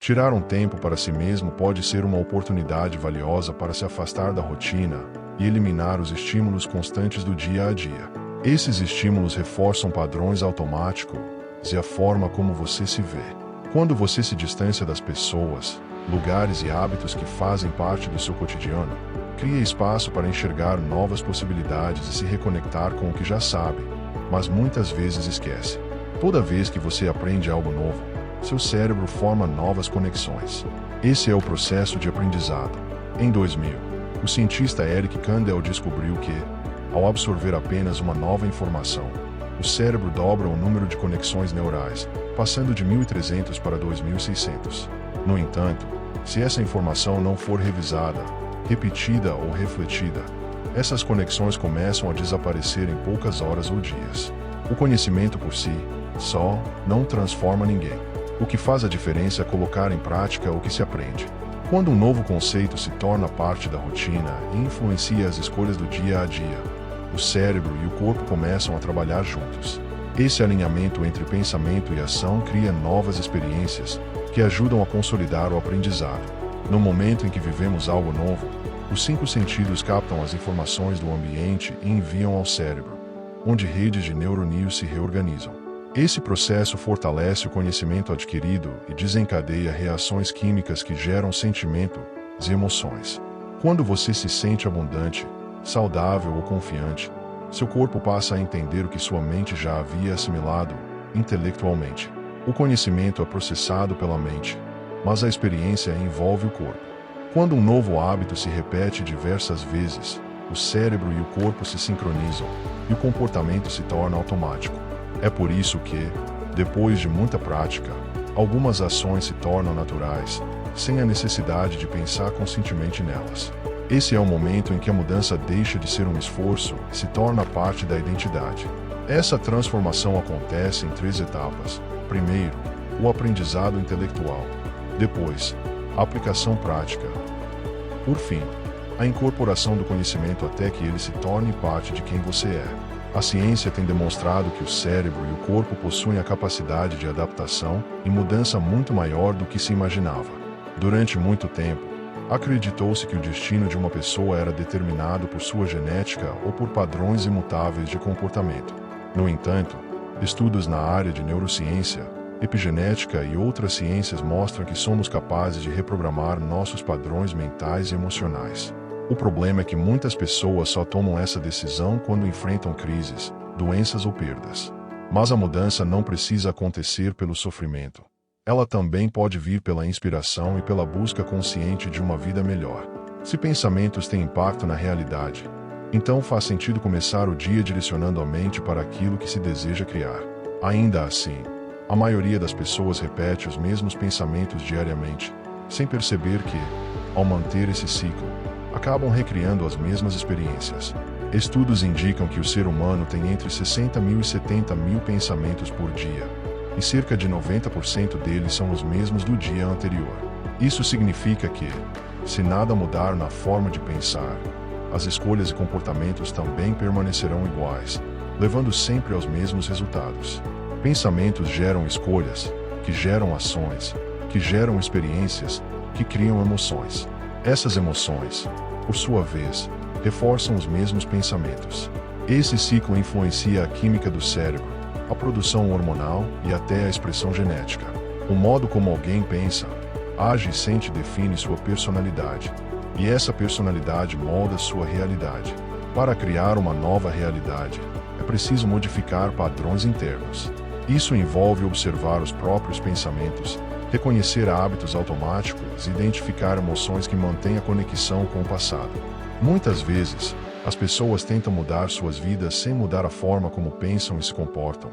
Tirar um tempo para si mesmo pode ser uma oportunidade valiosa para se afastar da rotina e eliminar os estímulos constantes do dia a dia. Esses estímulos reforçam padrões automáticos e a forma como você se vê. Quando você se distancia das pessoas, lugares e hábitos que fazem parte do seu cotidiano, cria espaço para enxergar novas possibilidades e se reconectar com o que já sabe, mas muitas vezes esquece. Toda vez que você aprende algo novo, seu cérebro forma novas conexões. Esse é o processo de aprendizado. Em 2000, o cientista Eric Kandel descobriu que, ao absorver apenas uma nova informação, o cérebro dobra o número de conexões neurais, passando de 1.300 para 2.600. No entanto, se essa informação não for revisada, repetida ou refletida, essas conexões começam a desaparecer em poucas horas ou dias. O conhecimento por si só não transforma ninguém. O que faz a diferença é colocar em prática o que se aprende. Quando um novo conceito se torna parte da rotina e influencia as escolhas do dia a dia, o cérebro e o corpo começam a trabalhar juntos. Esse alinhamento entre pensamento e ação cria novas experiências que ajudam a consolidar o aprendizado. No momento em que vivemos algo novo, os 5 sentidos captam as informações do ambiente e enviam ao cérebro, onde redes de neurônios se reorganizam. Esse processo fortalece o conhecimento adquirido e desencadeia reações químicas que geram sentimentos e emoções. Quando você se sente abundante, saudável ou confiante, seu corpo passa a entender o que sua mente já havia assimilado intelectualmente. O conhecimento é processado pela mente, mas a experiência envolve o corpo. Quando um novo hábito se repete diversas vezes, o cérebro e o corpo se sincronizam e o comportamento se torna automático. É por isso que, depois de muita prática, algumas ações se tornam naturais, sem a necessidade de pensar conscientemente nelas. Esse é o momento em que a mudança deixa de ser um esforço e se torna parte da identidade. Essa transformação acontece em 3 etapas. Primeiro, o aprendizado intelectual. Depois, a aplicação prática. Por fim, a incorporação do conhecimento até que ele se torne parte de quem você é. A ciência tem demonstrado que o cérebro e o corpo possuem a capacidade de adaptação e mudança muito maior do que se imaginava. Durante muito tempo, acreditou-se que o destino de uma pessoa era determinado por sua genética ou por padrões imutáveis de comportamento. No entanto, estudos na área de neurociência, epigenética e outras ciências mostram que somos capazes de reprogramar nossos padrões mentais e emocionais. O problema é que muitas pessoas só tomam essa decisão quando enfrentam crises, doenças ou perdas. Mas a mudança não precisa acontecer pelo sofrimento. Ela também pode vir pela inspiração e pela busca consciente de uma vida melhor. Se pensamentos têm impacto na realidade, então faz sentido começar o dia direcionando a mente para aquilo que se deseja criar. Ainda assim, a maioria das pessoas repete os mesmos pensamentos diariamente, sem perceber que, ao manter esse ciclo, acabam recriando as mesmas experiências. Estudos indicam que o ser humano tem entre 60 mil e 70 mil pensamentos por dia, e cerca de 90% deles são os mesmos do dia anterior. Isso significa que, se nada mudar na forma de pensar, as escolhas e comportamentos também permanecerão iguais, levando sempre aos mesmos resultados. Pensamentos geram escolhas, que geram ações, que geram experiências, que criam emoções. Essas emoções, por sua vez, reforçam os mesmos pensamentos. Esse ciclo influencia a química do cérebro, a produção hormonal e até a expressão genética. O modo como alguém pensa, age e sente define sua personalidade, e essa personalidade molda sua realidade. Para criar uma nova realidade, é preciso modificar padrões internos. Isso envolve observar os próprios pensamentos, reconhecer hábitos automáticos e identificar emoções que mantêm a conexão com o passado. Muitas vezes, as pessoas tentam mudar suas vidas sem mudar a forma como pensam e se comportam,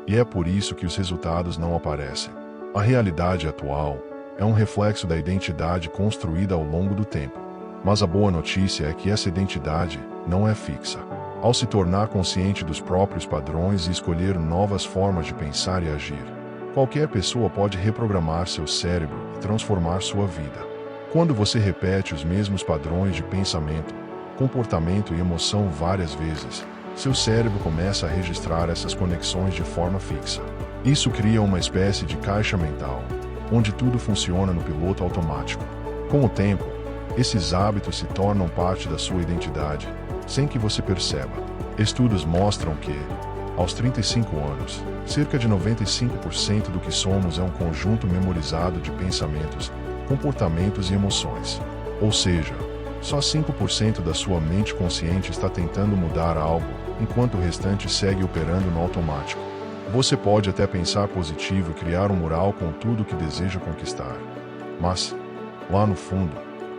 e é por isso que os resultados não aparecem. A realidade atual é um reflexo da identidade construída ao longo do tempo. Mas a boa notícia é que essa identidade não é fixa. Ao se tornar consciente dos próprios padrões e escolher novas formas de pensar e agir, qualquer pessoa pode reprogramar seu cérebro e transformar sua vida. Quando você repete os mesmos padrões de pensamento, comportamento e emoção várias vezes, seu cérebro começa a registrar essas conexões de forma fixa. Isso cria uma espécie de caixa mental, onde tudo funciona no piloto automático. Com o tempo, esses hábitos se tornam parte da sua identidade, sem que você perceba. Estudos mostram que, aos 35 anos, cerca de 95% do que somos é um conjunto memorizado de pensamentos, comportamentos e emoções. Ou seja, só 5% da sua mente consciente está tentando mudar algo, enquanto o restante segue operando no automático. Você pode até pensar positivo e criar um mural com tudo o que deseja conquistar. Mas, lá no fundo,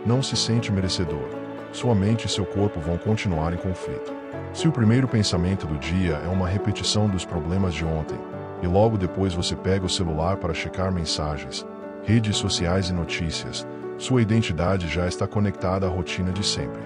não se sente merecedor. Sua mente e seu corpo vão continuar em conflito. Se o primeiro pensamento do dia é uma repetição dos problemas de ontem, e logo depois você pega o celular para checar mensagens, redes sociais e notícias, sua identidade já está conectada à rotina de sempre.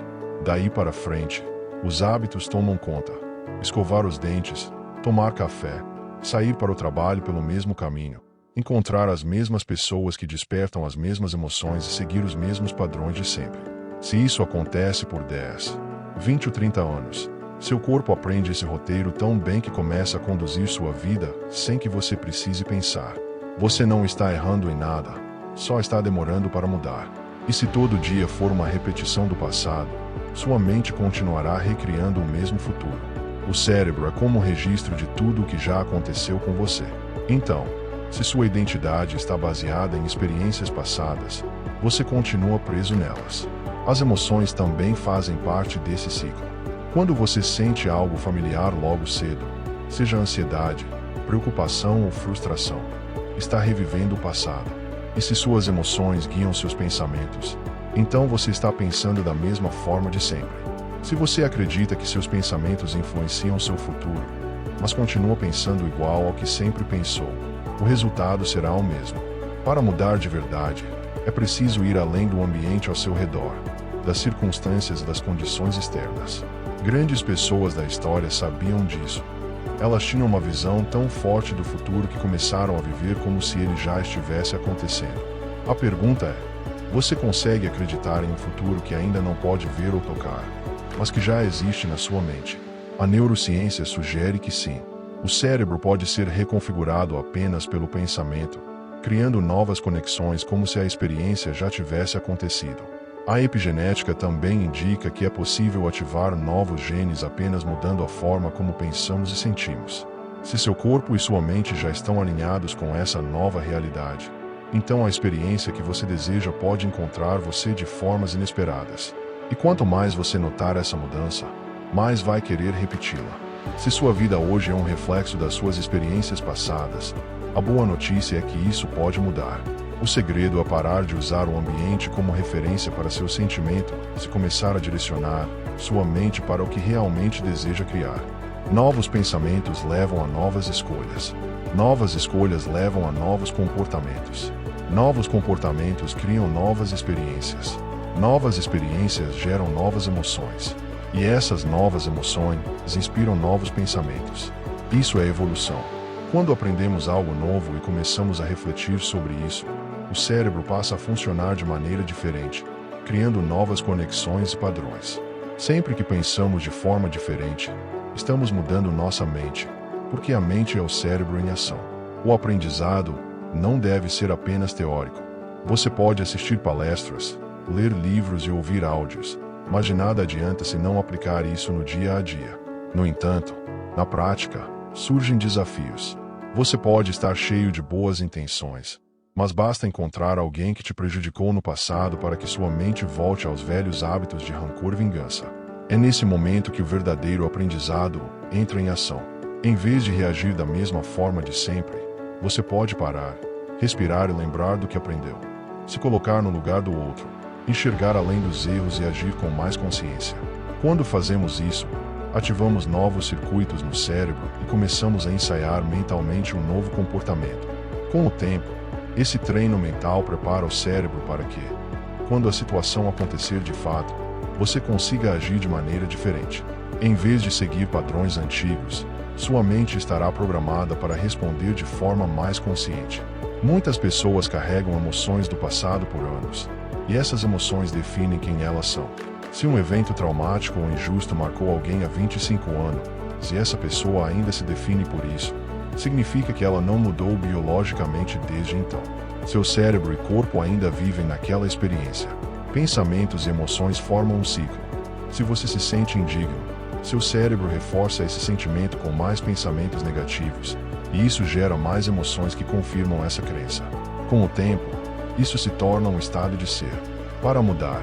Daí para frente, os hábitos tomam conta. Escovar os dentes, tomar café, sair para o trabalho pelo mesmo caminho, encontrar as mesmas pessoas que despertam as mesmas emoções e seguir os mesmos padrões de sempre. Se isso acontece por 10, 20 ou 30 anos, seu corpo aprende esse roteiro tão bem que começa a conduzir sua vida sem que você precise pensar. Você não está errando em nada, só está demorando para mudar. E se todo dia for uma repetição do passado, sua mente continuará recriando o mesmo futuro. O cérebro é como um registro de tudo o que já aconteceu com você. Então, se sua identidade está baseada em experiências passadas, você continua preso nelas. As emoções também fazem parte desse ciclo. Quando você sente algo familiar logo cedo, seja ansiedade, preocupação ou frustração, está revivendo o passado. E se suas emoções guiam seus pensamentos, então você está pensando da mesma forma de sempre. Se você acredita que seus pensamentos influenciam seu futuro, mas continua pensando igual ao que sempre pensou, o resultado será o mesmo. Para mudar de verdade, é preciso ir além do ambiente ao seu redor, das circunstâncias e das condições externas. Grandes pessoas da história sabiam disso. Elas tinham uma visão tão forte do futuro que começaram a viver como se ele já estivesse acontecendo. A pergunta é: você consegue acreditar em um futuro que ainda não pode ver ou tocar, mas que já existe na sua mente? A neurociência sugere que sim. O cérebro pode ser reconfigurado apenas pelo pensamento, criando novas conexões como se a experiência já tivesse acontecido. A epigenética também indica que é possível ativar novos genes apenas mudando a forma como pensamos e sentimos. Se seu corpo e sua mente já estão alinhados com essa nova realidade, então a experiência que você deseja pode encontrar você de formas inesperadas. E quanto mais você notar essa mudança, mais vai querer repeti-la. Se sua vida hoje é um reflexo das suas experiências passadas, a boa notícia é que isso pode mudar. O segredo é parar de usar o ambiente como referência para seu sentimento e começar a direcionar sua mente para o que realmente deseja criar. Novos pensamentos levam a novas escolhas. Novas escolhas levam a novos comportamentos. Novos comportamentos criam novas experiências. Novas experiências geram novas emoções. E essas novas emoções inspiram novos pensamentos. Isso é evolução. Quando aprendemos algo novo e começamos a refletir sobre isso, o cérebro passa a funcionar de maneira diferente, criando novas conexões e padrões. Sempre que pensamos de forma diferente, estamos mudando nossa mente, porque a mente é o cérebro em ação. O aprendizado não deve ser apenas teórico. Você pode assistir palestras, ler livros e ouvir áudios, mas de nada adianta se não aplicar isso no dia a dia. No entanto, na prática, surgem desafios. Você pode estar cheio de boas intenções, mas basta encontrar alguém que te prejudicou no passado para que sua mente volte aos velhos hábitos de rancor e vingança. É nesse momento que o verdadeiro aprendizado entra em ação. Em vez de reagir da mesma forma de sempre, você pode parar, respirar e lembrar do que aprendeu. Se colocar no lugar do outro, enxergar além dos erros e agir com mais consciência. Quando fazemos isso, ativamos novos circuitos no cérebro e começamos a ensaiar mentalmente um novo comportamento. Com o tempo, esse treino mental prepara o cérebro para que, quando a situação acontecer de fato, você consiga agir de maneira diferente. Em vez de seguir padrões antigos, sua mente estará programada para responder de forma mais consciente. Muitas pessoas carregam emoções do passado por anos, e essas emoções definem quem elas são. Se um evento traumático ou injusto marcou alguém há 25 anos, se essa pessoa ainda se define por isso, significa que ela não mudou biologicamente desde então. Seu cérebro e corpo ainda vivem naquela experiência. Pensamentos e emoções formam um ciclo. Se você se sente indigno, seu cérebro reforça esse sentimento com mais pensamentos negativos, e isso gera mais emoções que confirmam essa crença. Com o tempo, isso se torna um estado de ser. Para mudar,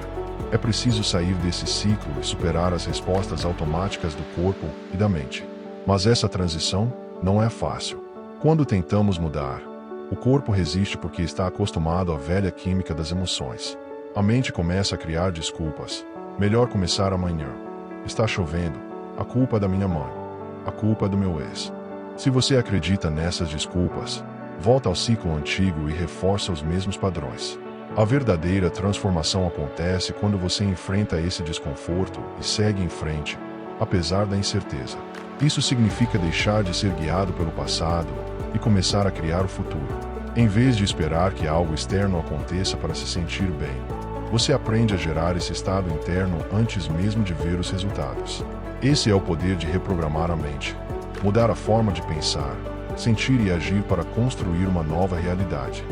é preciso sair desse ciclo e superar as respostas automáticas do corpo e da mente. Mas essa transição não é fácil. Quando tentamos mudar, o corpo resiste porque está acostumado à velha química das emoções. A mente começa a criar desculpas. Melhor começar amanhã. Está chovendo. A culpa é da minha mãe. A culpa é do meu ex. Se você acredita nessas desculpas, volta ao ciclo antigo e reforça os mesmos padrões. A verdadeira transformação acontece quando você enfrenta esse desconforto e segue em frente, apesar da incerteza. Isso significa deixar de ser guiado pelo passado e começar a criar o futuro. Em vez de esperar que algo externo aconteça para se sentir bem, você aprende a gerar esse estado interno antes mesmo de ver os resultados. Esse é o poder de reprogramar a mente, mudar a forma de pensar, sentir e agir para construir uma nova realidade.